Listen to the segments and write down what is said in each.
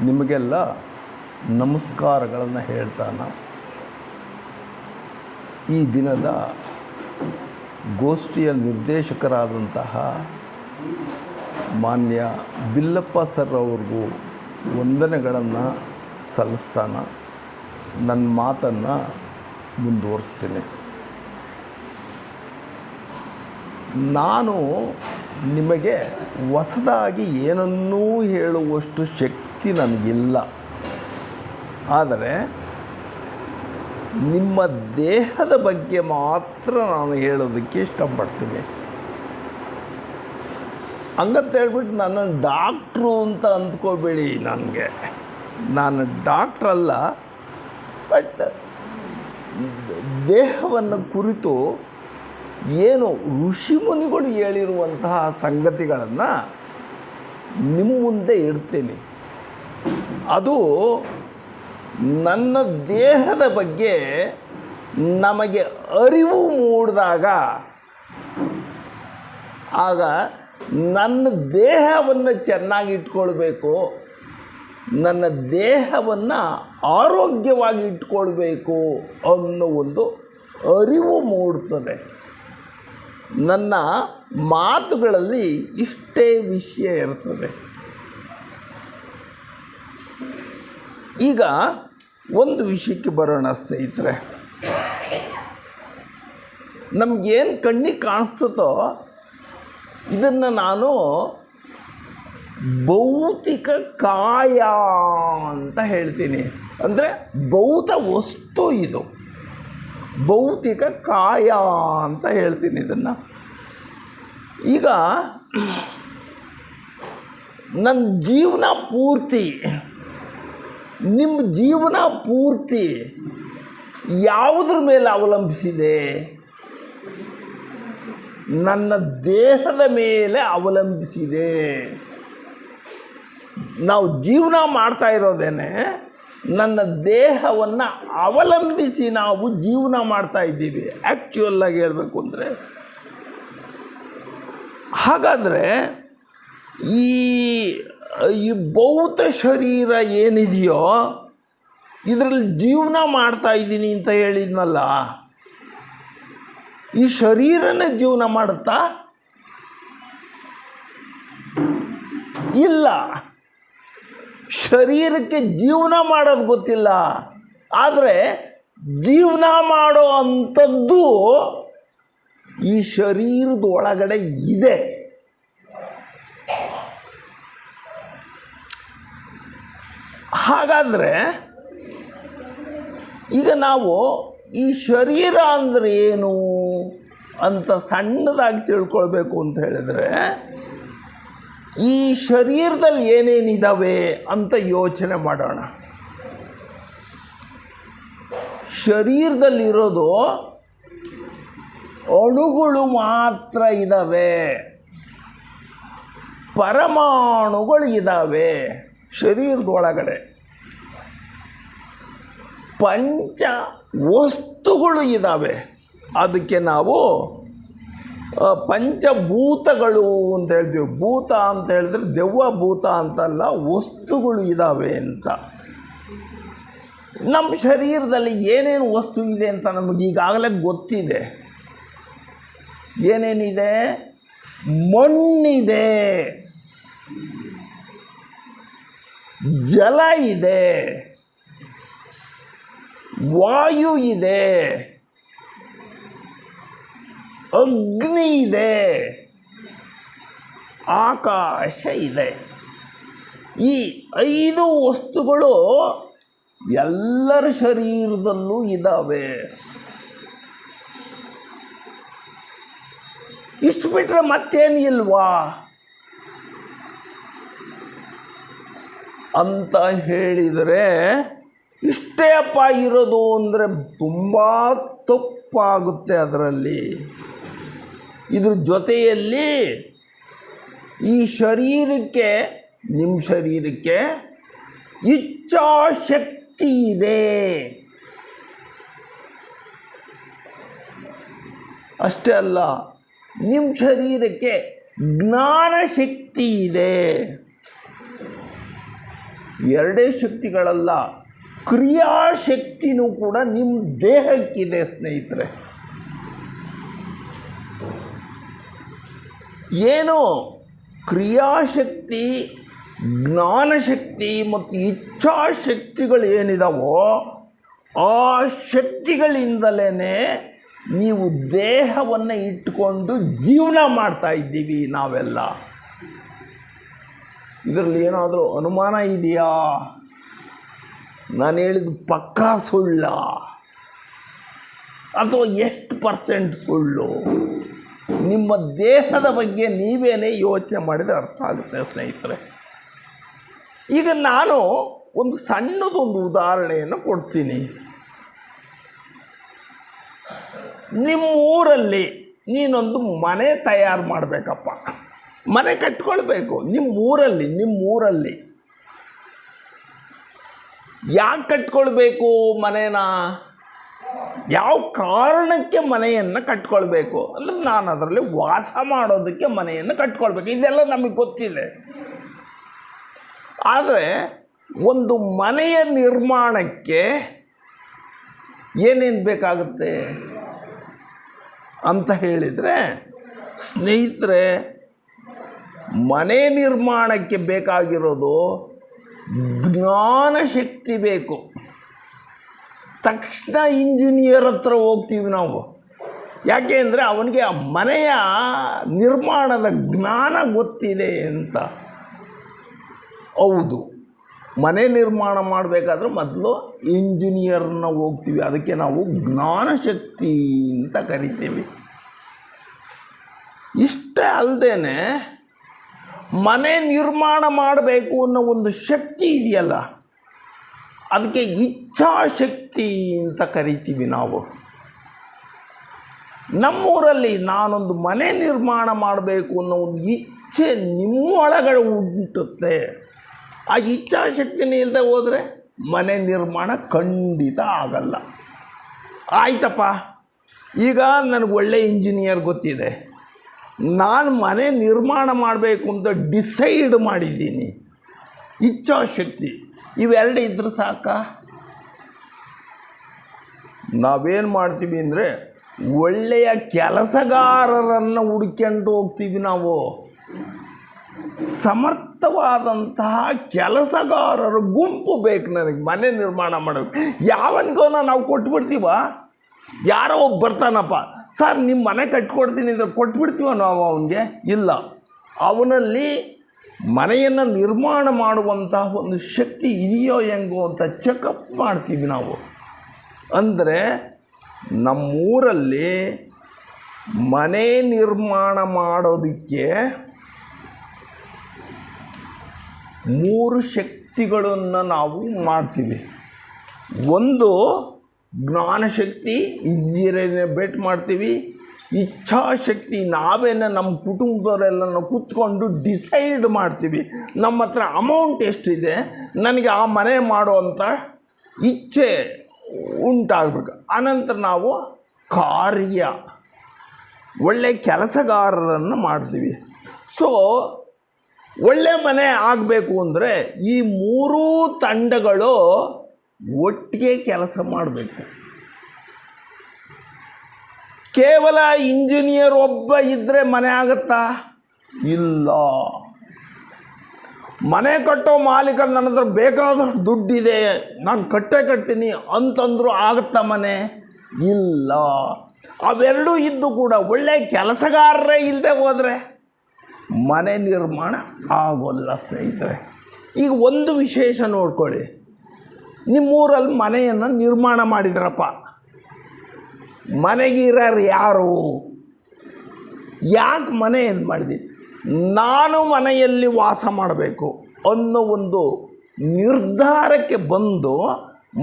ನಿಮಗೆಲ್ಲ ನಮಸ್ಕಾರಗಳನ್ನು ಹೇಳ್ತಾನ ಈ ದಿನದ ಗೋಷ್ಠಿಯ ನಿರ್ದೇಶಕರಾದಂತಹ ಮಾನ್ಯ ಬಿಲ್ಲಪ್ಪ ಸರ್ ಅವ್ರಿಗೂ ವಂದನೆಗಳನ್ನು ಸಲ್ಲಿಸ್ತಾನ ನನ್ನ ಮಾತನ್ನು ಮುಂದುವರಿಸ್ತೀನಿ. ನಾನು ನಿಮಗೆ ಹೊಸದಾಗಿ ಏನನ್ನೂ ಹೇಳುವಷ್ಟು ಶಕ್ತಿ ನನಗಿಲ್ಲ. ಆದರೆ ನಿಮ್ಮ ದೇಹದ ಬಗ್ಗೆ ಮಾತ್ರ ನಾನು ಹೇಳೋದಕ್ಕೆ ಇಷ್ಟಪಡ್ತೀನಿ. ಹಂಗಂತ ಹೇಳ್ಬಿಟ್ಟು ನನ್ನ ಡಾಕ್ಟ್ರು ಅಂತ ಅಂದ್ಕೋಬೇಡಿ. ನಾನು ಡಾಕ್ಟ್ರಲ್ಲ, ಬಟ್ ದೇಹವನ್ನು ಕುರಿತು ಏನು ಋಷಿಮುನಿಗಳು ಹೇಳಿರುವಂತಹ ಸಂಗತಿಗಳನ್ನು ನಿಮ್ಮ ಮುಂದೆ ಇಡ್ತೀನಿ. ಅದು ನನ್ನ ದೇಹದ ಬಗ್ಗೆ ನಮಗೆ ಅರಿವು ಮೂಡಿದಾಗ, ಆಗ ನನ್ನ ದೇಹವನ್ನು ಚೆನ್ನಾಗಿ ಇಟ್ಕೊಳ್ಬೇಕು, ನನ್ನ ದೇಹವನ್ನು ಆರೋಗ್ಯವಾಗಿ ಇಟ್ಕೊಳ್ಬೇಕು ಅನ್ನೋ ಒಂದು ಅರಿವು ಮೂಡುತ್ತದೆ. ನನ್ನ ಮಾತುಗಳಲ್ಲಿ ಇಷ್ಟೇ ವಿಷಯ ಇರ್ತದೆ. ಈಗ ಒಂದು ವಿಷಯಕ್ಕೆ ಬರೋಣ ಸ್ನೇಹಿತರೆ. ನಮಗೇನು ಕಣ್ಣಿಗೆ ಕಾಣಿಸ್ತದೋ ಇದನ್ನು ನಾನು ಭೌತಿಕ ಕಾಯ ಅಂತ ಹೇಳ್ತೀನಿ. ಅಂದರೆ ಭೌತ ವಸ್ತು, ಇದು ಭೌತಿಕ ಕಾಯ ಅಂತ ಹೇಳ್ತೀನಿ ಇದನ್ನು. ಈಗ ನನ್ನ ಜೀವನ ಪೂರ್ತಿ, ನಿಮ್ಮ ಜೀವನ ಪೂರ್ತಿ ಯಾವುದ್ರ ಮೇಲೆ ಅವಲಂಬಿಸಿದೆ? ನನ್ನ ದೇಹದ ಮೇಲೆ ಅವಲಂಬಿಸಿದೆ. ನಾವು ಜೀವನ ಮಾಡ್ತಾ ಇರೋದೇನೆ ನನ್ನ ದೇಹವನ್ನು ಅವಲಂಬಿಸಿ ನಾವು ಜೀವನ ಮಾಡ್ತಾ ಇದ್ದೀವಿ, ಆ್ಯಕ್ಚುಯಲ್ಲಾಗಿ ಹೇಳಬೇಕು ಅಂದರೆ. ಹಾಗಾದರೆ ಈ ಭೌತ ಶರೀರ ಏನಿದೆಯೋ ಇದರಲ್ಲಿ ಜೀವನ ಮಾಡ್ತಾ ಇದ್ದೀನಿ ಅಂತ ಹೇಳಿದ್ನಲ್ಲ, ಈ ಶರೀರನೇ ಜೀವನ ಮಾಡುತ್ತಾ? ಇಲ್ಲ, ಶರೀರಕ್ಕೆ ಜೀವನ ಮಾಡೋದು ಗೊತ್ತಿಲ್ಲ. ಆದರೆ ಜೀವನ ಮಾಡೋ ಅಂಥದ್ದು ಈ ಶರೀರದ ಒಳಗಡೆ ಇದೆ. ಹಾಗಾದರೆ ಈಗ ನಾವು ಈ ಶರೀರ ಅಂದರೆ ಏನು ಅಂತ ಸಣ್ಣದಾಗಿ ತಿಳ್ಕೊಳ್ಬೇಕು ಅಂತ ಹೇಳಿದರೆ, ಈ ಶರೀರದಲ್ಲಿ ಏನೇನಿದ್ದಾವೆ ಅಂತ ಯೋಚನೆ ಮಾಡೋಣ. ಶರೀರದಲ್ಲಿರೋದು ಅಣುಗಳು ಮಾತ್ರ ಇದ್ದಾವೆ, ಪರಮಾಣುಗಳು ಇದ್ದಾವೆ ಶರೀರದೊಳಗಡೆ. ಪಂಚ ವಸ್ತುಗಳು ಇದ್ದಾವೆ, ಅದಕ್ಕೆ ನಾವು ಪಂಚಭೂತಗಳು ಅಂತ ಹೇಳ್ತೀವಿ. ಭೂತ ಅಂತ ಹೇಳಿದ್ರೆ ದೆವ್ವ ಭೂತ ಅಂತಲ್ಲ, ವಸ್ತುಗಳು ಇದ್ದಾವೆ ಅಂತ. ನಮ್ಮ ಶರೀರದಲ್ಲಿ ಏನೇನು ವಸ್ತು ಇದೆ ಅಂತ ನಮಗೆ ಈಗಾಗಲೇ ಗೊತ್ತಿದೆ. ಏನೇನಿದೆ? ಮಣ್ಣಿದೆ, ಜಲ ಇದೆ, ವಾಯು ಇದೆ, ಅಗ್ನಿ ಇದೆ, ಆಕಾಶ ಇದೆ. ಈ 5 ವಸ್ತುಗಳು ಎಲ್ಲರ ಶರೀರದಲ್ಲೂ ಇದ್ದಾವೆ. ಇಷ್ಟು ಬಿಟ್ಟರೆ ಮತ್ತೇನು ಇಲ್ವಾ ಅಂತ ಹೇಳಿದರೆ, ಇಷ್ಟೇ ಅಪ್ಪ ಇರೋದು ಅಂದರೆ ತುಂಬ ತಪ್ಪಾಗುತ್ತೆ. ಅದರಲ್ಲಿ ಇದ್ರ ಜೊತೆಯಲ್ಲಿ ಈ ಶರೀರಕ್ಕೆ, ನಿಮ್ಮ ಶರೀರಕ್ಕೆ ಇಚ್ಛಾಶಕ್ತಿ ಇದೆ. ಅಷ್ಟೇ ಅಲ್ಲ, ನಿಮ್ಮ ಶರೀರಕ್ಕೆ ಜ್ಞಾನ ಶಕ್ತಿ ಇದೆ. ಎರಡೇ ಶಕ್ತಿಗಳಲ್ಲ, ಕ್ರಿಯಾಶಕ್ತಿನೂ ಕೂಡ ನಿಮ್ಮ ದೇಹಕ್ಕಿದೆ ಸ್ನೇಹಿತರೆ. ಏನು ಕ್ರಿಯಾಶಕ್ತಿ, ಜ್ಞಾನಶಕ್ತಿ ಮತ್ತು ಇಚ್ಛಾಶಕ್ತಿಗಳು ಏನಿದಾವೋ ಆ ಶಕ್ತಿಗಳಿಂದಲೇ ನೀವು ದೇಹವನ್ನು ಇಟ್ಕೊಂಡು ಜೀವನ ಮಾಡ್ತಾ ಇದ್ದೀವಿ ನಾವೆಲ್ಲ. ಇದರಲ್ಲಿ ಏನಾದರೂ ಅನುಮಾನ ಇದೆಯಾ? ನಾನು ಹೇಳಿದ್ದು ಪಕ್ಕಾ ಸುಳ್ಳ ಅಥವಾ ಎಷ್ಟು % ಸುಳ್ಳು? ನಿಮ್ಮ ದೇಹದ ಬಗ್ಗೆ ನೀವೇನೇ ಯೋಚನೆ ಮಾಡಿದರೆ ಅರ್ಥ ಆಗುತ್ತೆ ಸ್ನೇಹಿತರೆ. ಈಗ ನಾನು ಒಂದು ಸಣ್ಣದೊಂದು ಉದಾಹರಣೆಯನ್ನು ಕೊಡ್ತೀನಿ. ನಿಮ್ಮ ಊರಲ್ಲಿ ನೀನೊಂದು ಮನೆ ತಯಾರು ಮಾಡಬೇಕಪ್ಪ, ಮನೆ ಕಟ್ಕೊಳ್ಬೇಕು ನಿಮ್ಮೂರಲ್ಲಿ. ಯಾಕೆ ಕಟ್ಕೊಳ್ಬೇಕು ಮನೇನ? ಯಾವ ಕಾರಣಕ್ಕೆ ಮನೆಯನ್ನು ಕಟ್ಕೊಳ್ಬೇಕು ಅಂದರೆ ನಾನು ಅದರಲ್ಲಿ ವಾಸ ಮಾಡೋದಕ್ಕೆ ಮನೆಯನ್ನು ಕಟ್ಕೊಳ್ಬೇಕು, ಇದೆಲ್ಲ ನಮಗೆ ಗೊತ್ತಿದೆ. ಆದರೆ ಒಂದು ಮನೆಯ ನಿರ್ಮಾಣಕ್ಕೆ ಏನೇನು ಬೇಕಾಗುತ್ತೆ ಅಂತ ಹೇಳಿದರೆ ಸ್ನೇಹಿತರೆ, ಮನೆ ನಿರ್ಮಾಣಕ್ಕೆ ಬೇಕಾಗಿರೋದು ಜ್ಞಾನಶಕ್ತಿ ಬೇಕು. ತಕ್ಷಣ ಇಂಜಿನಿಯರ್ ಹತ್ರ ಹೋಗ್ತೀವಿ ನಾವು. ಯಾಕೆ ಅಂದರೆ ಅವನಿಗೆ ಆ ಮನೆಯ ನಿರ್ಮಾಣದ ಜ್ಞಾನ ಗೊತ್ತಿದೆ ಅಂತ. ಹೌದು, ಮನೆ ನಿರ್ಮಾಣ ಮಾಡಬೇಕಾದ್ರೆ ಮೊದಲು ಇಂಜಿನಿಯರ್ನ ಹೋಗ್ತೀವಿ, ಅದಕ್ಕೆ ನಾವು ಜ್ಞಾನಶಕ್ತಿ ಅಂತ ಕರಿತೀವಿ. ಇಷ್ಟೇ ಅಲ್ಲದೆ ಮನೆ ನಿರ್ಮಾಣ ಮಾಡಬೇಕು ಅನ್ನೋ ಒಂದು ಶಕ್ತಿ ಇದೆಯಲ್ಲ, ಅದಕ್ಕೆ ಇಚ್ಛಾಶಕ್ತಿ ಅಂತ ಕರಿತೀವಿ ನಾವು. ನಮ್ಮೂರಲ್ಲಿ ನಾನೊಂದು ಮನೆ ನಿರ್ಮಾಣ ಮಾಡಬೇಕು ಅನ್ನೋ ಒಂದು ಇಚ್ಛೆ ನಿಮ್ಮೊಳಗಡೆ ಉಂಟುತ್ತೆ. ಆ ಇಚ್ಛಾಶಕ್ತಿನೇ ಇಲ್ಲದೆ ಹೋದರೆ ಮನೆ ನಿರ್ಮಾಣ ಖಂಡಿತ ಆಗಲ್ಲ. ಆಯ್ತಪ್ಪ, ಈಗ ನನಗೆ ಒಳ್ಳೆ ಇಂಜಿನಿಯರ್ ಗೊತ್ತಿದೆ, ನಾನು ಮನೆ ನಿರ್ಮಾಣ ಮಾಡಬೇಕು ಅಂತ ಡಿಸೈಡ್ ಮಾಡಿದ್ದೀನಿ. ಇಚ್ಛಾಶಕ್ತಿ ಇವೆರಡು ಇದ್ರೆ ಸಾಕ? ನಾವೇನು ಮಾಡ್ತೀವಿ ಅಂದರೆ ಒಳ್ಳೆಯ ಕೆಲಸಗಾರರನ್ನು ಹುಡ್ಕೊಂಡು ಹೋಗ್ತೀವಿ ನಾವು. ಸಮರ್ಥವಾದಂತಹ ಕೆಲಸಗಾರರ ಗುಂಪು ಬೇಕು ನನಗೆ ಮನೆ ನಿರ್ಮಾಣ ಮಾಡಬೇಕು. ಯಾವನಿಗೋ ನಾವು ಕೊಟ್ಬಿಡ್ತೀವ? ಯಾರೋ ಒಬ್ಬ ಬರ್ತಾನಪ್ಪ, ಸರ್ ನಿಮ್ಮ ಮನೆ ಕಟ್ಕೊಡ್ತೀನಿ ಅಂದರೆ ಕೊಟ್ಬಿಡ್ತೀವ ನಾವು ಅವನಿಗೆ? ಇಲ್ಲ, ಅವನಲ್ಲಿ ಮನೆಯನ್ನು ನಿರ್ಮಾಣ ಮಾಡುವಂತಹ ಒಂದು ಶಕ್ತಿ ಇದೆಯೋ ಹೆಂಗೋ ಅಂತ ಚೆಕಪ್ ಮಾಡ್ತೀವಿ ನಾವು. ಅಂದರೆ ನಮ್ಮೂರಲ್ಲಿ ಮನೆ ನಿರ್ಮಾಣ ಮಾಡೋದಕ್ಕೆ 3 ಶಕ್ತಿಗಳನ್ನು ನಾವು ಮಾಡ್ತೀವಿ. ಒಂದು ಜ್ಞಾನಶಕ್ತಿ, ಇಂಜಿನಿಯರನ್ನೇ ಭೇಟಿ ಮಾಡ್ತೀವಿ. ಇಚ್ಛಾಶಕ್ತಿ, ನಾವೇನ ನಮ್ಮ ಕುಟುಂಬದವರೆಲ್ಲ ನಾವು ಕೂತ್ಕೊಂಡು ಡಿಸೈಡ್ ಮಾಡ್ತೀವಿ ನಮ್ಮ ಹತ್ರ ಅಮೌಂಟ್ ಎಷ್ಟಿದೆ, ನನಗೆ ಆ ಮನೆ ಮಾಡುವಂಥ ಇಚ್ಛೆ ಉಂಟಾಗಬೇಕು. ಆನಂತರ ನಾವು ಕಾರ್ಯ, ಒಳ್ಳೆ ಕೆಲಸಗಾರರನ್ನು ಮಾಡ್ತೀವಿ. ಸೊ ಒಳ್ಳೆ ಮನೆ ಆಗಬೇಕು ಅಂದರೆ ಈ 3 ತಂಡಗಳು ಒಟ್ಟಿಗೆ ಕೆಲಸ ಮಾಡಬೇಕು. ಕೇವಲ ಇಂಜಿನಿಯರ್ ಒಬ್ಬ ಇದ್ದರೆ ಮನೆ ಆಗುತ್ತಾ? ಇಲ್ಲ. ಮನೆ ಕಟ್ಟೋ ಮಾಲೀಕ ನನ್ನ ಹತ್ರ ಬೇಕಾದಷ್ಟು ದುಡ್ಡಿದೆ, ನಾನು ಕಟ್ತೀನಿ ಅಂತಂದರೂ ಆಗುತ್ತಾ ಮನೆ? ಇಲ್ಲ. ಅವೆರಡೂ ಇದ್ದು ಕೂಡ ಒಳ್ಳೆಯ ಕೆಲಸಗಾರರೇ ಇಲ್ಲದೆ ಹೋದರೆ ಮನೆ ನಿರ್ಮಾಣ ಆಗೋಲ್ಲ ಸ್ನೇಹಿತರೆ. ಈಗ ಒಂದು ವಿಶೇಷ ನೋಡ್ಕೊಳ್ಳಿ, ನಿಮ್ಮೂರಲ್ಲಿ ಮನೆಯನ್ನು ನಿರ್ಮಾಣ ಮಾಡಿದ್ರಪ್ಪ, ಮನೆಗಿರೋರು ಯಾರು? ಯಾಕೆ ಮನೆ ಏನು ಮಾಡಿದೆ? ನಾನು ಮನೆಯಲ್ಲಿ ವಾಸ ಮಾಡಬೇಕು ಅನ್ನೋ ಒಂದು ನಿರ್ಧಾರಕ್ಕೆ ಬಂದು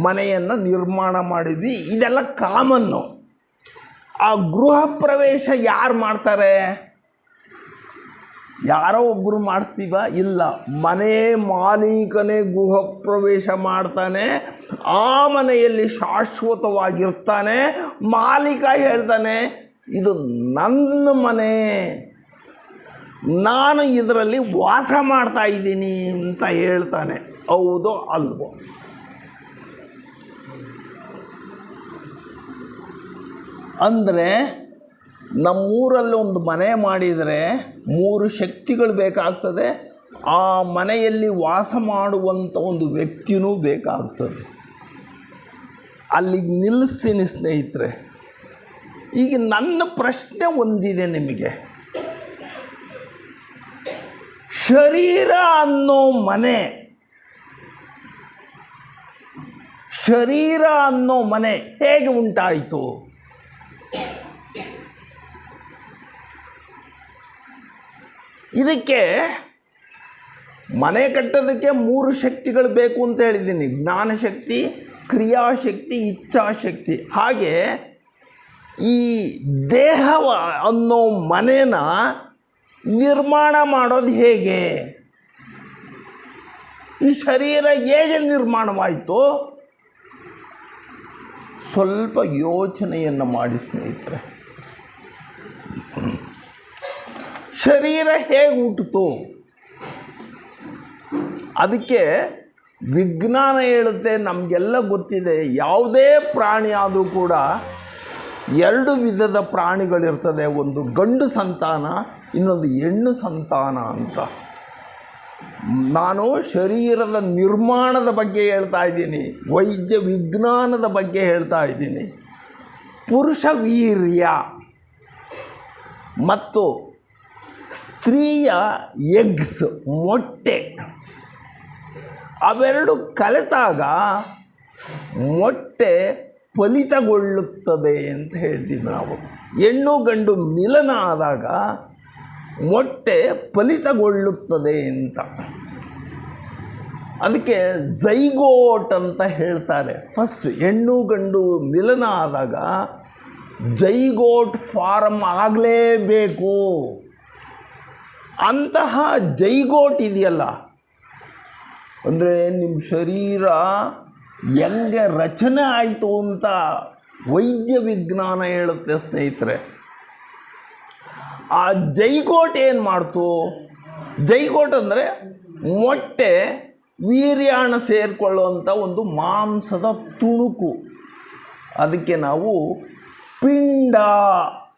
ಮನೆಯನ್ನು ನಿರ್ಮಾಣ ಮಾಡಿದ್ವಿ. ಇದೆಲ್ಲ ಕಾಮನ್ನು. ಆ ಗೃಹ ಪ್ರವೇಶ ಯಾರು ಮಾಡ್ತಾರೆ? ಯಾರೋ ಒಬ್ಬರು ಮಾಡಿಸ್ತೀವ? ಇಲ್ಲ, ಮನೆ ಮಾಲೀಕನೇ ಗೃಹ ಪ್ರವೇಶ ಮಾಡ್ತಾನೆ. ಆ ಮನೆಯಲ್ಲಿ ಶಾಶ್ವತವಾಗಿರ್ತಾನೆ. ಮಾಲೀಕ ಹೇಳ್ತಾನೆ, ಇದು ನನ್ನ ಮನೆ, ನಾನು ಇದರಲ್ಲಿ ವಾಸ ಮಾಡ್ತಾ ಇದ್ದೀನಿ ಅಂತ ಹೇಳ್ತಾನೆ. ಹೌದೋ ಅಲ್ವೋ? ಅಂದರೆ ನಮ್ಮೂರಲ್ಲಿ ಒಂದು ಮನೆ ಮಾಡಿದರೆ 3 ಶಕ್ತಿಗಳು ಬೇಕಾಗ್ತದೆ. ಆ ಮನೆಯಲ್ಲಿ ವಾಸ ಮಾಡುವಂಥ ಒಂದು ವ್ಯಕ್ತಿಯೂ ಬೇಕಾಗ್ತದೆ. ಅಲ್ಲಿಗೆ ನಿಲ್ಲಿಸ್ತೀನಿ ಸ್ನೇಹಿತರೆ. ಈಗ ನನ್ನ ಪ್ರಶ್ನೆ ಒಂದಿದೆ ನಿಮಗೆ. ಶರೀರ ಅನ್ನೋ ಮನೆ ಹೇಗೆ ಉಂಟಾಯಿತು? ಇದಕ್ಕೆ ಮನೆ ಕಟ್ಟೋದಕ್ಕೆ 3 ಶಕ್ತಿಗಳು ಬೇಕು ಅಂತ ಹೇಳಿದ್ದೀನಿ. ಜ್ಞಾನಶಕ್ತಿ, ಕ್ರಿಯಾಶಕ್ತಿ, ಇಚ್ಛಾಶಕ್ತಿ. ಹಾಗೆ ಈ ದೇಹ ಅನ್ನೋ ಮನೇನ ನಿರ್ಮಾಣ ಮಾಡೋದು ಹೇಗೆ? ಈ ಶರೀರ ಹೇಗೆ ನಿರ್ಮಾಣವಾಯಿತು? ಸ್ವಲ್ಪ ಯೋಚನೆಯನ್ನು ಮಾಡಿ ಸ್ನೇಹಿತರೆ. ಶರೀರ ಹೇಗೆ ಹುಟ್ಟಿತು? ಅದಕ್ಕೆ ವಿಜ್ಞಾನ ಹೇಳುತ್ತೆ, ನಮಗೆಲ್ಲ ಗೊತ್ತಿದೆ, ಯಾವುದೇ ಪ್ರಾಣಿ ಆದರೂ ಕೂಡ 2 ವಿಧದ ಪ್ರಾಣಿಗಳಿರ್ತದೆ. ಒಂದು ಗಂಡು ಸಂತಾನ, ಇನ್ನೊಂದು ಹೆಣ್ಣು ಸಂತಾನ ಅಂತ. ನಾನು ಶರೀರದ ನಿರ್ಮಾಣದ ಬಗ್ಗೆ ಹೇಳ್ತಾ ಇದ್ದೀನಿ, ವೈದ್ಯ ವಿಜ್ಞಾನದ ಬಗ್ಗೆ ಹೇಳ್ತಾ ಇದ್ದೀನಿ. ಪುರುಷ ವೀರ್ಯ ಮತ್ತು ಸ್ತ್ರೀಯ ಎಗ್ಸ್, ಮೊಟ್ಟೆ, ಅವೆರಡು ಕಲೆತಾಗ ಮೊಟ್ಟೆ ಫಲಿತಗೊಳ್ಳುತ್ತದೆ ಅಂತ ಹೇಳ್ತೀವಿ ನಾವು. ಹೆಣ್ಣು ಗಂಡು ಮಿಲನ ಆದಾಗ ಮೊಟ್ಟೆ ಫಲಿತಗೊಳ್ಳುತ್ತದೆ ಅಂತ. ಅದಕ್ಕೆ ಝೈಗೋಟ್ ಅಂತ ಹೇಳ್ತಾರೆ. ಫಸ್ಟ್ ಹೆಣ್ಣು ಗಂಡು ಮಿಲನ ಆದಾಗ ಝೈಗೋಟ್ ಫಾರಮ್ ಆಗಲೇಬೇಕು. ಅಂತಹ ಝೈಗೋಟ್ ಇದೆಯಲ್ಲ, ಅಂದರೆ ನಿಮ್ಮ ಶರೀರ ಹೆಂಗೆ ರಚನೆ ಆಯಿತು ಅಂತ ವೈದ್ಯ ವಿಜ್ಞಾನ ಹೇಳುತ್ತೆ ಸ್ನೇಹಿತರೆ. ಆ ಝೈಗೋಟ್ ಏನು ಮಾಡ್ತು? ಝೈಗೋಟ್ ಅಂದರೆ ಮೊಟ್ಟೆ ವೀರ್ಯಾಣ ಸೇರಿಕೊಳ್ಳುವಂಥ ಒಂದು ಮಾಂಸದ ತುಣುಕು. ಅದಕ್ಕೆ ನಾವು ಪಿಂಡ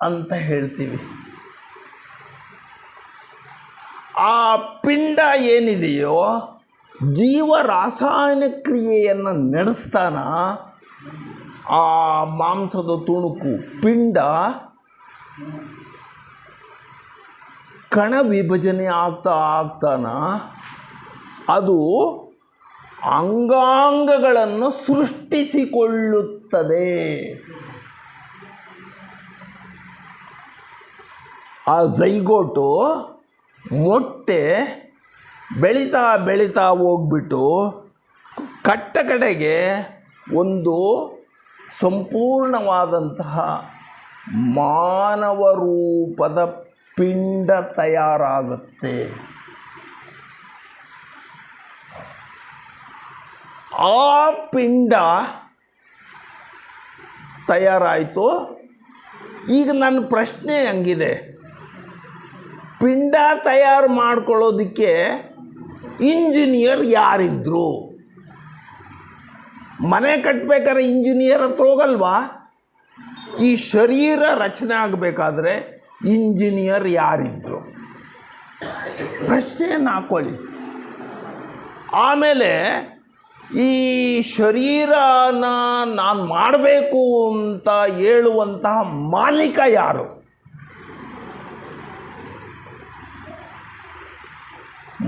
ಅಂತ ಹೇಳ್ತೀವಿ. ಆ ಪಿಂಡ ಏನಿದೆಯೋ ಜೀವ ರಾಸಾಯನಿಕ ಕ್ರಿಯೆಯನ್ನು ನಡೆಸ್ತಾನ. ಆ ಮಾಂಸದ ತುಣುಕು ಪಿಂಡ ಕಣ ವಿಭಜನೆ ಆಗ್ತಾನ ಅದು ಅಂಗಾಂಗಗಳನ್ನು ಸೃಷ್ಟಿಸಿಕೊಳ್ಳುತ್ತದೆ. ಆ ಝೈಗೋಟು ಮೊಟ್ಟೆ ಬೆಳೀತಾ ಬೆಳೀತಾ ಹೋಗ್ಬಿಟ್ಟು ಕಡೆಗೆ ಒಂದು ಸಂಪೂರ್ಣವಾದಂತಹ ಮಾನವ ರೂಪದ ಪಿಂಡ ತಯಾರಾಗುತ್ತೆ. ಆ ಪಿಂಡ ತಯಾರಾಯಿತು. ಈಗ ನನ್ನ ಪ್ರಶ್ನೆ ಹಂಗಿದೆ, ಪಿಂಡ ತಯಾರು ಮಾಡ್ಕೊಳ್ಳೋದಕ್ಕೆ ಇಂಜಿನಿಯರ್ ಯಾರಿದ್ರು? ಮನೆ ಕಟ್ಟಬೇಕಾದ್ರೆ ಇಂಜಿನಿಯರ್ ಹತ್ರ ಹೋಗಲ್ವಾ? ಈ ಶರೀರ ರಚನೆ ಆಗಬೇಕಾದ್ರೆ ಇಂಜಿನಿಯರ್ ಯಾರಿದ್ರು? ಪ್ರಶ್ನೆಯನ್ನು ಹಾಕೊಳ್ಳಿ. ಆಮೇಲೆ ಈ ಶರೀರನ ನಾನು ಮಾಡಬೇಕು ಅಂತ ಹೇಳುವಂತಹ ಮಾಲೀಕ ಯಾರು?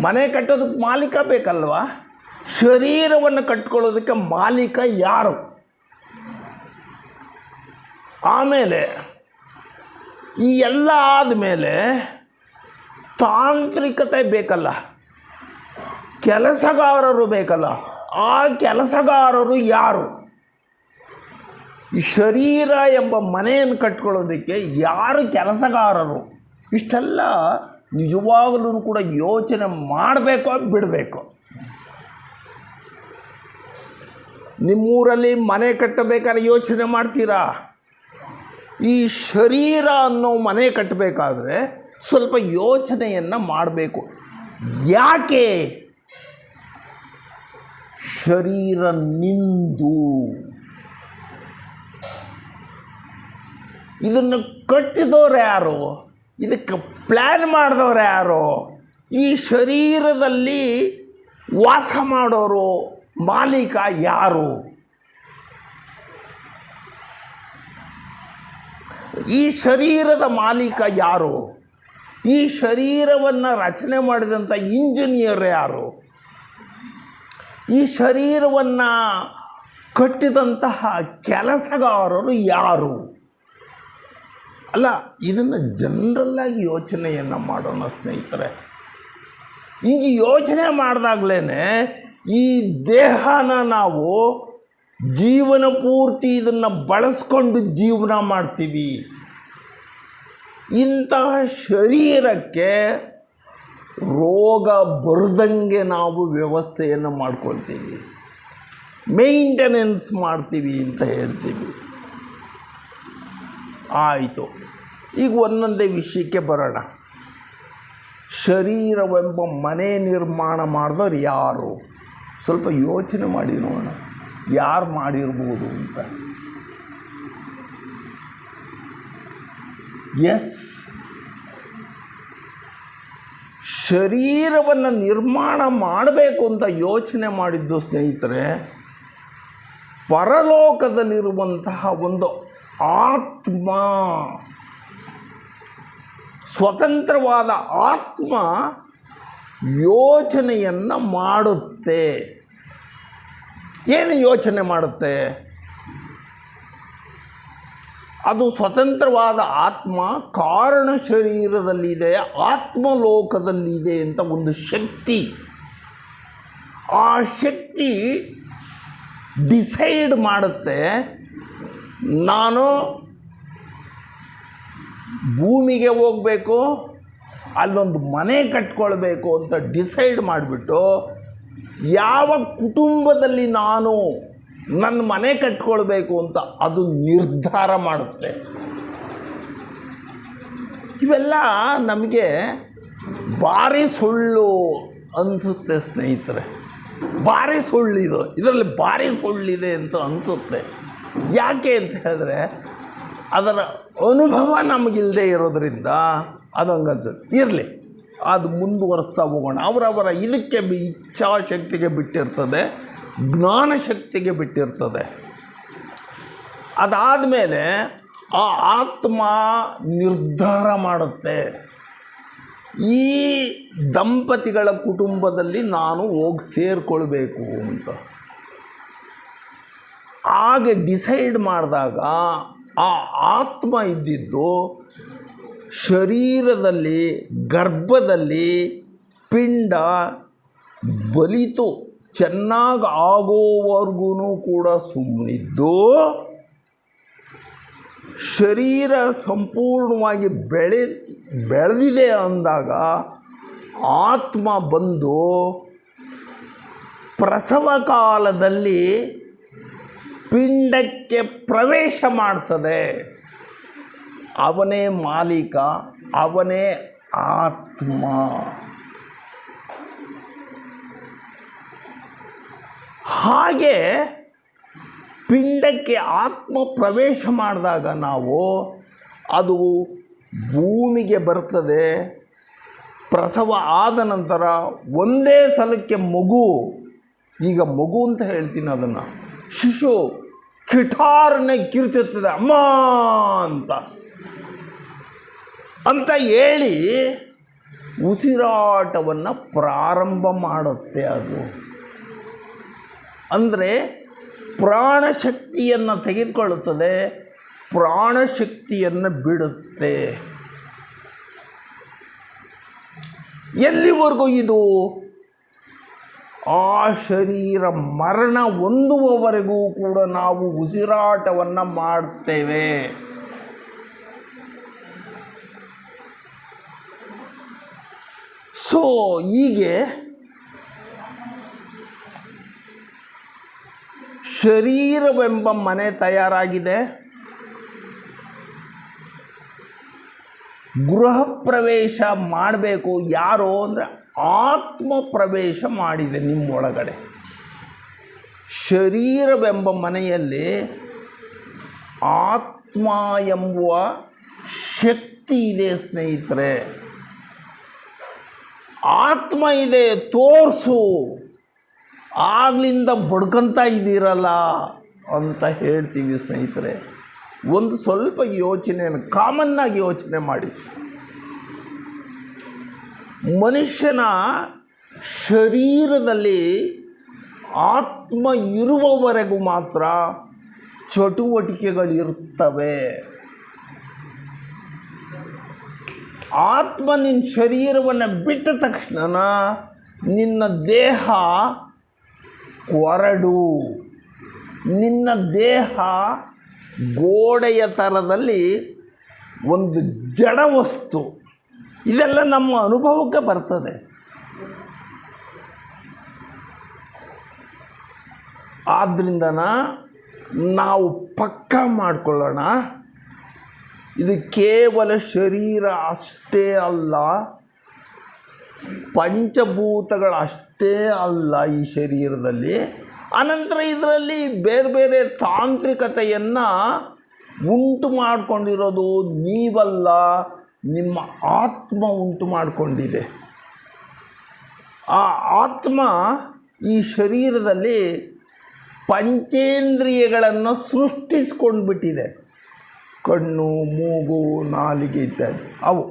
ಮನೆ ಕಟ್ಟೋದಕ್ಕೆ ಮಾಲೀಕ ಬೇಕಲ್ವಾ? ಶರೀರವನ್ನು ಕಟ್ಕೊಳ್ಳೋದಕ್ಕೆ ಮಾಲೀಕ ಯಾರು? ಆಮೇಲೆ ಈ ಎಲ್ಲ ಆದಮೇಲೆ ತಾಂತ್ರಿಕತೆ ಬೇಕಲ್ಲ, ಕೆಲಸಗಾರರು ಬೇಕಲ್ಲ. ಆ ಕೆಲಸಗಾರರು ಯಾರು? ಈ ಶರೀರ ಎಂಬ ಮನೆಯನ್ನು ಕಟ್ಕೊಳ್ಳೋದಕ್ಕೆ ಯಾರು ಕೆಲಸಗಾರರು? ಇಷ್ಟೆಲ್ಲ ನಿಜವಾಗಲೂ ಕೂಡ ಯೋಚನೆ ಮಾಡಬೇಕೋ ಬಿಡಬೇಕು. ನಿಮ್ಮೂರಲ್ಲಿ ಮನೆ ಕಟ್ಟಬೇಕಾದ್ರೆ ಯೋಚನೆ ಮಾಡ್ತೀರಾ? ಈ ಶರೀರ ಅನ್ನೋ ಮನೆ ಕಟ್ಟಬೇಕಾದ್ರೆ ಸ್ವಲ್ಪ ಯೋಚನೆಯನ್ನು ಮಾಡಬೇಕು. ಯಾಕೆ ಶರೀರ ನಿಂದು. ಇದನ್ನು ಕಟ್ಟಿದವ್ರು ಯಾರು? ಇದಕ್ಕೆ ಪ್ಲ್ಯಾನ್ ಮಾಡಿದವ್ರು ಯಾರು? ಈ ಶರೀರದಲ್ಲಿ ವಾಸ ಮಾಡೋರು ಮಾಲೀಕ ಯಾರು? ಈ ಶರೀರದ ಮಾಲೀಕ ಯಾರು? ಈ ಶರೀರವನ್ನು ರಚನೆ ಮಾಡಿದಂಥ ಇಂಜಿನಿಯರ್ ಯಾರು? ಈ ಶರೀರವನ್ನು ಕಟ್ಟಿದಂತಹ ಕೆಲಸಗಾರರು ಯಾರು? ಅಲ್ಲ, ಇದನ್ನು ಜನರಲ್ಲಾಗಿ ಯೋಚನೆಯನ್ನು ಮಾಡೋಣ ಸ್ನೇಹಿತರೆ. ಹೀಗೆ ಯೋಚನೆ ಮಾಡಿದಾಗಲೇ ಈ ದೇಹನ ನಾವು ಜೀವನ ಪೂರ್ತಿ ಇದನ್ನು ಬಳಸ್ಕೊಂಡು ಜೀವನ ಮಾಡ್ತೀವಿ. ಇಂತಹ ಶರೀರಕ್ಕೆ ರೋಗ ಬರದಂಗೆ ನಾವು ವ್ಯವಸ್ಥೆಯನ್ನು ಮಾಡ್ಕೊಳ್ತೀವಿ, ಮೇಂಟೆನೆನ್ಸ್ ಮಾಡ್ತೀವಿ ಅಂತ ಹೇಳ್ತೀವಿ. ಆಯಿತು, ಈಗ ಒಂದೊಂದೇ ವಿಷಯಕ್ಕೆ ಬರೋಣ. ಶರೀರವೆಂಬ ಮನೆ ನಿರ್ಮಾಣ ಮಾಡಿದವ್ರು ಯಾರು? ಸ್ವಲ್ಪ ಯೋಚನೆ ಮಾಡಿ ನೋಡೋಣ, ಯಾರು ಮಾಡಿರ್ಬೋದು ಅಂತ. ಎಸ್, ಶರೀರವನ್ನು ನಿರ್ಮಾಣ ಮಾಡಬೇಕು ಅಂತ ಯೋಚನೆ ಮಾಡಿದ್ದು ಸ್ನೇಹಿತರೆ, ಪರಲೋಕದಲ್ಲಿರುವಂತಹ ಒಂದು ಆತ್ಮ, ಸ್ವತಂತ್ರವಾದ ಆತ್ಮ ಯೋಚನೆಯನ್ನು ಮಾಡುತ್ತೆ. ಏನು ಯೋಚನೆ ಮಾಡುತ್ತೆ? ಅದು ಸ್ವತಂತ್ರವಾದ ಆತ್ಮ ಕಾರಣ ಶರೀರದಲ್ಲಿದೆ, ಆತ್ಮಲೋಕದಲ್ಲಿದೆ ಅಂತ ಒಂದು ಶಕ್ತಿ. ಆ ಶಕ್ತಿ ಡಿಸೈಡ್ ಮಾಡುತ್ತೆ, ನಾನು ಭೂಮಿಗೆ ಹೋಗಬೇಕು, ಅಲ್ಲೊಂದು ಮನೆ ಕಟ್ಕೊಳ್ಬೇಕು ಅಂತ ಡಿಸೈಡ್ ಮಾಡಿಬಿಟ್ಟು ಯಾವ ಕುಟುಂಬದಲ್ಲಿ ನಾನು ನನ್ನ ಮನೆ ಕಟ್ಕೊಳ್ಬೇಕು ಅಂತ ಅದು ನಿರ್ಧಾರ ಮಾಡುತ್ತೆ. ಇವೆಲ್ಲ ನಮಗೆ ಭಾರಿ ಸುಳ್ಳು ಅನಿಸುತ್ತೆ ಸ್ನೇಹಿತರೆ, ಭಾರಿ ಸುಳ್ಳಿದು, ಇದರಲ್ಲಿ ಭಾರಿ ಸುಳ್ಳಿದೆ ಅಂತ ಅನಿಸುತ್ತೆ. ಯಾಕೆ ಅಂತ ಹೇಳಿದ್ರೆ ಅದರ ಅನುಭವ ನಮಗಿಲ್ಲದೆ ಇರೋದರಿಂದ ಅದು ಹಂಗನ್ಸುತ್ತೆ. ಇರಲಿ, ಅದು ಮುಂದುವರಿಸ್ತಾ ಹೋಗೋಣ. ಅವರವರ ಇದಕ್ಕೆ ಇಚ್ಛಾಶಕ್ತಿಗೆ ಬಿಟ್ಟಿರ್ತದೆ, ಜ್ಞಾನಶಕ್ತಿಗೆ ಬಿಟ್ಟಿರ್ತದೆ. ಅದಾದಮೇಲೆ ಆ ಆತ್ಮ ನಿರ್ಧಾರ ಮಾಡುತ್ತೆ, ಈ ದಂಪತಿಗಳ ಕುಟುಂಬದಲ್ಲಿ ನಾನು ಹೋಗಿ ಸೇರಿಕೊಳ್ಬೇಕು ಅಂತ. ಹಾಗೆ ಡಿಸೈಡ್ ಮಾಡಿದಾಗ ಆ ಆತ್ಮ ಇದ್ದಿದ್ದು ಶರೀರದಲ್ಲಿ, ಗರ್ಭದಲ್ಲಿ ಪಿಂಡ ಬಲಿತು ಚೆನ್ನಾಗಿ ಆಗೋವರೆಗೂ ಕೂಡ ಸುಮ್ಮನಿದ್ದು, ಶರೀರ ಸಂಪೂರ್ಣವಾಗಿ ಬೆಳೆದಿದೆ ಅಂದಾಗ ಆತ್ಮ ಬಂದು ಪ್ರಸವ ಕಾಲದಲ್ಲಿ ಪಿಂಡಕ್ಕೆ ಪ್ರವೇಶ ಮಾಡ್ತದೆ. ಅವನೇ ಮಾಲೀಕ, ಅವನೇ ಆತ್ಮ. ಹಾಗೆ ಪಿಂಡಕ್ಕೆ ಆತ್ಮ ಪ್ರವೇಶ ಮಾಡಿದಾಗ ನಾವು ಅದು ಭೂಮಿಗೆ ಬರ್ತದೆ. ಪ್ರಸವ ಆದ ನಂತರ ಒಂದೇ ಸಲಕ್ಕೆ ಮಗು, ಈಗ ಮಗು ಅಂತ ಹೇಳ್ತೀನಿ ಅದನ್ನು, ಶಿಶು ಕಿಟಾರನೆ ಕಿರ್ಚುತ್ತದೆ ಅಮ್ಮ ಅಂತ ಹೇಳಿ ಉಸಿರಾಟವನ್ನು ಪ್ರಾರಂಭ ಮಾಡುತ್ತೆ. ಅದು ಅಂದರೆ ಪ್ರಾಣಶಕ್ತಿಯನ್ನು ತೆಗೆದುಕೊಳ್ಳುತ್ತದೆ, ಪ್ರಾಣಶಕ್ತಿಯನ್ನು ಬಿಡುತ್ತೆ. ಎಲ್ಲಿವರೆಗೂ ಇದು? ಆ ಶರೀರ ಮರಣ ಹೊಂದುವವರೆಗೂ ಕೂಡ ನಾವು ಉಸಿರಾಟವನ್ನು ಮಾಡ್ತೇವೆ. ಸೊ ಹೀಗೆ ಶರೀರವೆಂಬ ಮನೆ ತಯಾರಾಗಿದೆ. ಗೃಹ ಪ್ರವೇಶ ಮಾಡಬೇಕು ಯಾರು ಅಂದರೆ ಆತ್ಮ ಪ್ರವೇಶ ಮಾಡಿದೆ ನಿಮ್ಮೊಳಗಡೆ. ಶರೀರವೆಂಬ ಮನೆಯಲ್ಲಿ ಆತ್ಮ ಎಂಬುವ ಶಕ್ತಿ ಇದೆ ಸ್ನೇಹಿತರೆ. ಆತ್ಮ ಇದೆ, ತೋರಿಸು, ಆಗ್ಲಿಂದ ಬಡ್ಕೊಂತ ಇದ್ದೀರಲ್ಲ ಅಂತ ಹೇಳ್ತೀವಿ ಸ್ನೇಹಿತರೆ. ಒಂದು ಸ್ವಲ್ಪ ಯೋಚನೆಯನ್ನು ಕಾಮನ್ನಾಗಿ ಯೋಚನೆ ಮಾಡಿ. ಮನುಷ್ಯನ ಶರೀರದಲ್ಲಿ ಆತ್ಮ ಇರುವವರೆಗೂ ಮಾತ್ರ ಚಟುವಟಿಕೆಗಳಿರ್ತವೆ. ಆತ್ಮ ನಿನ್ನ ಶರೀರವನ್ನು ಬಿಟ್ಟ ತಕ್ಷಣ ನಿನ್ನ ದೇಹ ಕೊರಡು, ನಿನ್ನ ದೇಹ ಗೋಡೆಯ ಥರದಲ್ಲಿ ಒಂದು ಜಡ ವಸ್ತು. ಇದೆಲ್ಲ ನಮ್ಮ ಅನುಭವಕ್ಕೆ ಬರ್ತದೆ. ಆದ್ದರಿಂದ ನಾವು ಪಕ್ಕ ಮಾಡಿಕೊಳ್ಳೋಣ, ಇದು ಕೇವಲ ಶರೀರ ಅಷ್ಟೇ ಅಲ್ಲ, ಪಂಚಭೂತಗಳು ಅಷ್ಟೇ ಅಲ್ಲ ಈ ಶರೀರದಲ್ಲಿ. ಅನಂತರ ಇದರಲ್ಲಿ ಬೇರೆ ಬೇರೆ ತಾಂತ್ರಿಕತೆಯನ್ನು ಉಂಟು ಮಾಡಿಕೊಂಡಿರೋದು ನೀವಲ್ಲ, ನಿಮ್ಮ ಆತ್ಮ ಉಂಟು ಮಾಡಿಕೊಂಡಿದೆ. ಆ ಆತ್ಮ ಈ ಶರೀರದಲ್ಲಿ ಪಂಚೇಂದ್ರಿಯಗಳನ್ನು ಸೃಷ್ಟಿಸ್ಕೊಂಡು ಬಿಟ್ಟಿದೆ. ಕಣ್ಣು, ಮೂಗು, ನಾಲಿಗೆ ಇತ್ಯಾದಿ. ಅವು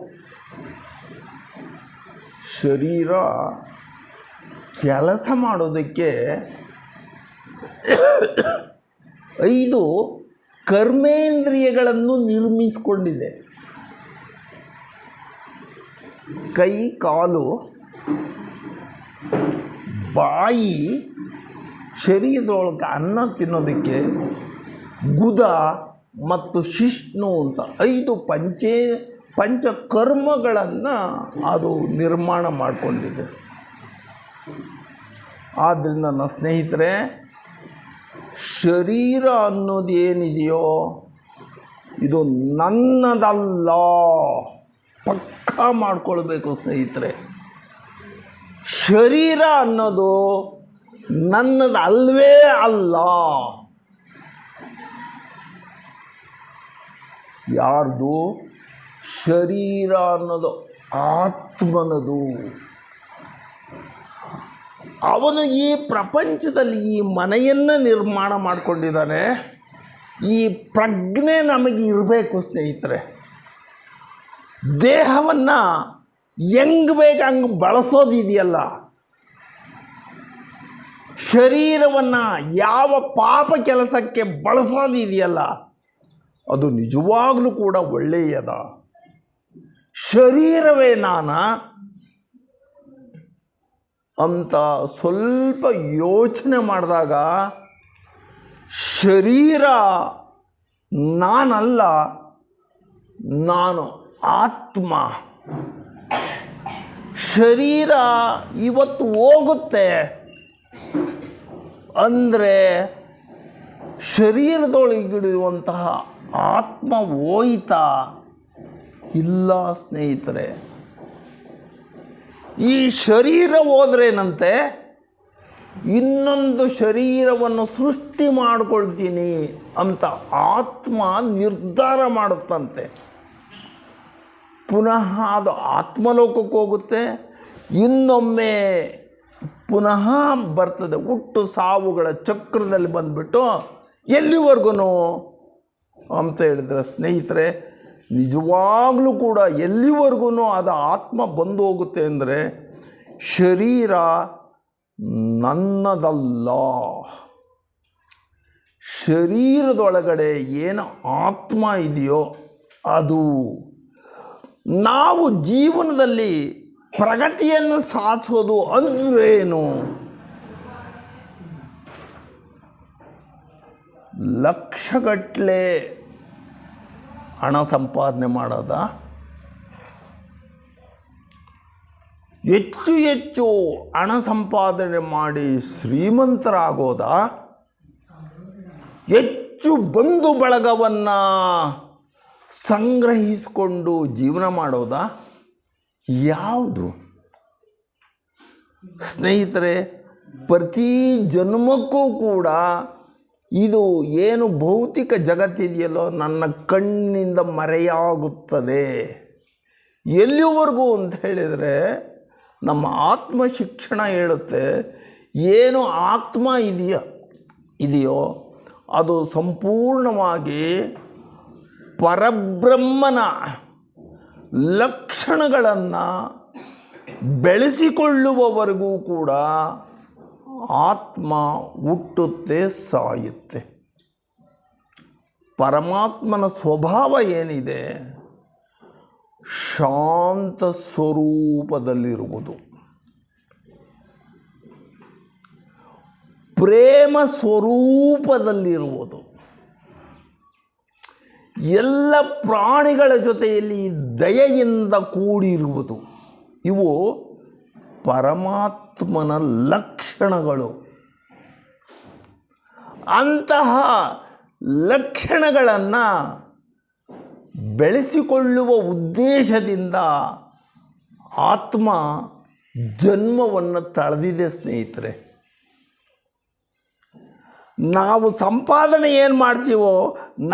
ಶರೀರ ಕೆಲಸ ಮಾಡೋದಕ್ಕೆ 5 ಕರ್ಮೇಂದ್ರಿಯಗಳನ್ನು ನಿರ್ಮಿಸಿಕೊಂಡಿದೆ. ಕೈ, ಕಾಲು, ಬಾಯಿ, ಶರೀರದೊಳಗೆ ಅನ್ನ ತಿನ್ನೋದಕ್ಕೆ ಗುದ ಮತ್ತು ಶಿಷ್ಣು ಅಂತ 5 ಪಂಚಕರ್ಮಗಳನ್ನು ಅದು ನಿರ್ಮಾಣ ಮಾಡಿಕೊಂಡಿದೆ. ಆದ್ದರಿಂದ ನನ್ನ ಸ್ನೇಹಿತರೆ, ಶರೀರ ಅನ್ನೋದು ಏನಿದೆಯೋ ಇದು ನನ್ನದಲ್ಲ. ಪಕ್ಕ ಮಾಡಿಕೊಳ್ಬೇಕು ಸ್ನೇಹಿತರೆ. ಶರೀರ ಅನ್ನೋದು ನನ್ನದು ಅಲ್ವೇ ಅಲ್ಲ. ಯಾರ್ದು? ಶರೀರ ಅನ್ನೋದು ಆತ್ಮನದು. ಅವನು ಈ ಪ್ರಪಂಚದಲ್ಲಿ ಈ ಮನೆಯನ್ನು ನಿರ್ಮಾಣ ಮಾಡಿಕೊಂಡಿದ್ದಾನೆ. ಈ ಪ್ರಜ್ಞೆ ನಮಗೆ ಇರಬೇಕು ಸ್ನೇಹಿತರೆ. ದೇಹವನ್ನು ಹೆಂಗೆ ಬೇಕು ಹಂಗೆ ಬಳಸೋದಿದೆಯಲ್ಲ, ಶರೀರವನ್ನು ಯಾವ ಪಾಪ ಕೆಲಸಕ್ಕೆ ಬಳಸೋದಿದೆಯಲ್ಲ, ಅದು ನಿಜವಾಗಲೂ ಕೂಡ ಒಳ್ಳೆಯದ. ಶರೀರವೇ ನಾನು ಅಂತ ಸ್ವಲ್ಪ ಯೋಚನೆ ಮಾಡಿದಾಗ ಶರೀರ ನಾನಲ್ಲ, ನಾನು ಆತ್ಮ. ಶರೀರ ಇವತ್ತು ಹೋಗುತ್ತೆ ಅಂದರೆ ಶರೀರದೊಳಗಿಡುವಂತಹ ಆತ್ಮ ಹೋಯ್ತಾ? ಇಲ್ಲ ಸ್ನೇಹಿತರೆ. ಈ ಶರೀರ ಹೋದ್ರೇನಂತೆ ಇನ್ನೊಂದು ಶರೀರವನ್ನು ಸೃಷ್ಟಿ ಮಾಡಿಕೊಳ್ತೀನಿ ಅಂತ ಆತ್ಮ ನಿರ್ಧಾರ ಮಾಡುತ್ತಂತೆ. ಪುನಃ ಅದು ಆತ್ಮಲೋಕಕ್ಕೆ ಹೋಗುತ್ತೆ, ಇನ್ನೊಮ್ಮೆ ಪುನಃ ಬರ್ತದೆ. ಹುಟ್ಟು ಸಾವುಗಳ ಚಕ್ರದಲ್ಲಿ ಬಂದುಬಿಟ್ಟು ಎಲ್ಲಿವರೆಗೂ ಅಂತ ಹೇಳಿದ್ರೆ ಸ್ನೇಹಿತರೆ, ನಿಜವಾಗಲೂ ಕೂಡ ಎಲ್ಲಿವರೆಗೂ ಅದು ಆತ್ಮ ಬಂದು ಹೋಗುತ್ತೆ ಅಂದರೆ ಶರೀರ ನನ್ನದಲ್ಲ. ಶರೀರದೊಳಗಡೆ ಏನು ಆತ್ಮ ಇದೆಯೋ ಅದು. ನಾವು ಜೀವನದಲ್ಲಿ ಪ್ರಗತಿಯನ್ನು ಸಾಧಿಸೋದು ಅಂದ್ರೇನು? ಲಕ್ಷಗಟ್ಟಲೆ ಹಣ ಸಂಪಾದನೆ ಮಾಡೋದ? ಹೆಚ್ಚು ಹೆಚ್ಚು ಹಣ ಸಂಪಾದನೆ ಮಾಡಿ ಶ್ರೀಮಂತರಾಗೋದ? ಹೆಚ್ಚು ಬಂಧು ಬಳಗವನ್ನು ಸಂಗ್ರಹಿಸಿಕೊಂಡು ಜೀವನ ಮಾಡೋದಾ? ಯಾವುದು? ಸ್ನೇಹಿತರೆ, ಪ್ರತಿ ಜನ್ಮಕ್ಕೂ ಕೂಡ ಇದು ಏನು ಭೌತಿಕ ಜಗತ್ತಿದೆಯಲ್ಲೋ ನನ್ನ ಕಣ್ಣಿನಿಂದ ಮರೆಯಾಗುತ್ತದೆ. ಎಲ್ಲಿವರೆಗೂ ಅಂತ ಹೇಳಿದರೆ ನಮ್ಮ ಆತ್ಮ ಶಿಕ್ಷಣ ಹೇಳುತ್ತೆ, ಏನು ಆತ್ಮ ಇದೆಯೋ ಅದು ಸಂಪೂರ್ಣವಾಗಿ ಪರಬ್ರಹ್ಮನ ಲಕ್ಷಣಗಳನ್ನು ಬೆಳೆಸಿಕೊಳ್ಳುವವರೆಗೂ ಕೂಡ ಆತ್ಮ ಹುಟ್ಟುತ್ತೆ, ಸಾಯುತ್ತೆ. ಪರಮಾತ್ಮನ ಸ್ವಭಾವ ಏನಿದೆ, ಶಾಂತ ಸ್ವರೂಪದಲ್ಲಿರುವುದು, ಪ್ರೇಮ ಸ್ವರೂಪದಲ್ಲಿರುವುದು, ಎಲ್ಲ ಪ್ರಾಣಿಗಳ ಜೊತೆಯಲ್ಲಿ ದಯೆಯಿಂದ ಕೂಡಿರುವುದು. ಇವು ಪರಮಾತ್ಮನ ಲಕ್ಷಣಗಳು. ಅಂತಹ ಲಕ್ಷಣಗಳನ್ನು ಬೆಳೆಸಿಕೊಳ್ಳುವ ಉದ್ದೇಶದಿಂದ ಆತ್ಮ ಜನ್ಮವನ್ನು ತಳೆದಿದೆ ಸ್ನೇಹಿತರೆ. ನಾವು ಸಂಪಾದನೆ ಏನು ಮಾಡ್ತೀವೋ,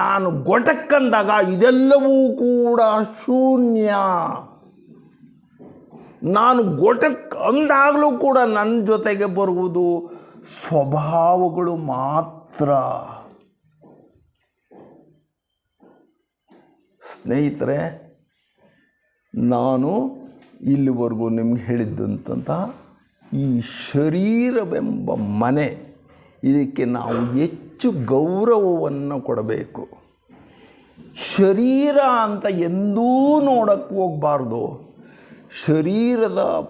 ನಾನು ಗೊಟಕ್ಕಂದಾಗ ಇದೆಲ್ಲವೂ ಕೂಡ ಶೂನ್ಯ. ನಾನು ಗೊಟಕ್ ಅಂದಾಗಲೂ ಕೂಡ ನನ್ನ ಜೊತೆಗೆ ಬರುವುದು ಸ್ವಭಾವಗಳು ಮಾತ್ರ. ಸ್ನೇಹಿತರೆ, ನಾನು ಇಲ್ಲಿವರೆಗೂ ನಿಮ್ಗೆ ಹೇಳಿದ್ದಂಥ ಈ ಶರೀರವೆಂಬ ಮನೆ, ಇದಕ್ಕೆ ನಾವು ಹೆಚ್ಚು ಗೌರವವನ್ನು ಕೊಡಬೇಕು. ಶರೀರ ಅಂತ ಎಂದೂ ನೋಡಕ್ಕೆ ಹೋಗಬಾರ್ದು.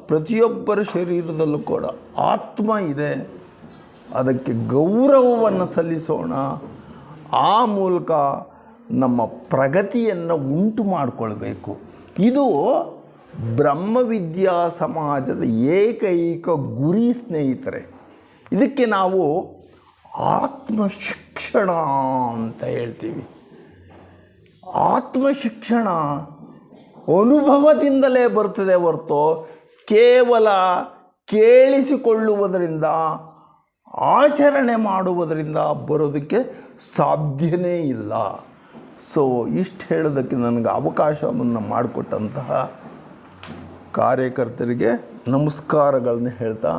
ಪ್ರತಿಯೊಬ್ಬರ ಶರೀರದಲ್ಲೂ ಕೂಡ ಆತ್ಮ ಇದೆ, ಅದಕ್ಕೆ ಗೌರವವನ್ನು ಸಲ್ಲಿಸೋಣ. ಆ ಮೂಲಕ ನಮ್ಮ ಪ್ರಗತಿಯನ್ನು ಉಂಟು ಮಾಡಿಕೊಳ್ಬೇಕು. ಇದು ಬ್ರಹ್ಮವಿದ್ಯಾ ಸಮಾಜದ ಏಕೈಕ ಗುರಿ ಸ್ನೇಹಿತರೆ. ಇದಕ್ಕೆ ನಾವು ಆತ್ಮಶಿಕ್ಷಣ ಅಂತ ಹೇಳ್ತೀವಿ. ಆತ್ಮಶಿಕ್ಷಣ ಅನುಭವದಿಂದಲೇ ಬರ್ತದೆ ಹೊರತು ಕೇವಲ ಕೇಳಿಸಿಕೊಳ್ಳುವುದರಿಂದ, ಆಚರಣೆ ಮಾಡುವುದರಿಂದ ಬರೋದಕ್ಕೆ ಸಾಧ್ಯವೇ ಇಲ್ಲ. ಸೊ ಇಷ್ಟು ಹೇಳೋದಕ್ಕೆ ನನಗೆ ಅವಕಾಶವನ್ನು ಮಾಡಿಕೊಟ್ಟಂತಹ ಕಾರ್ಯಕರ್ತರಿಗೆ ನಮಸ್ಕಾರಗಳನ್ನ ಹೇಳ್ತಾ,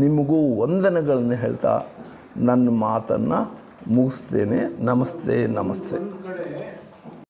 ನಿಮಗೂ ವಂದನೆಗಳನ್ನು ಹೇಳ್ತಾ ನನ್ನ ಮಾತನ್ನು ಮುಗಿಸ್ತೇನೆ. ನಮಸ್ತೆ.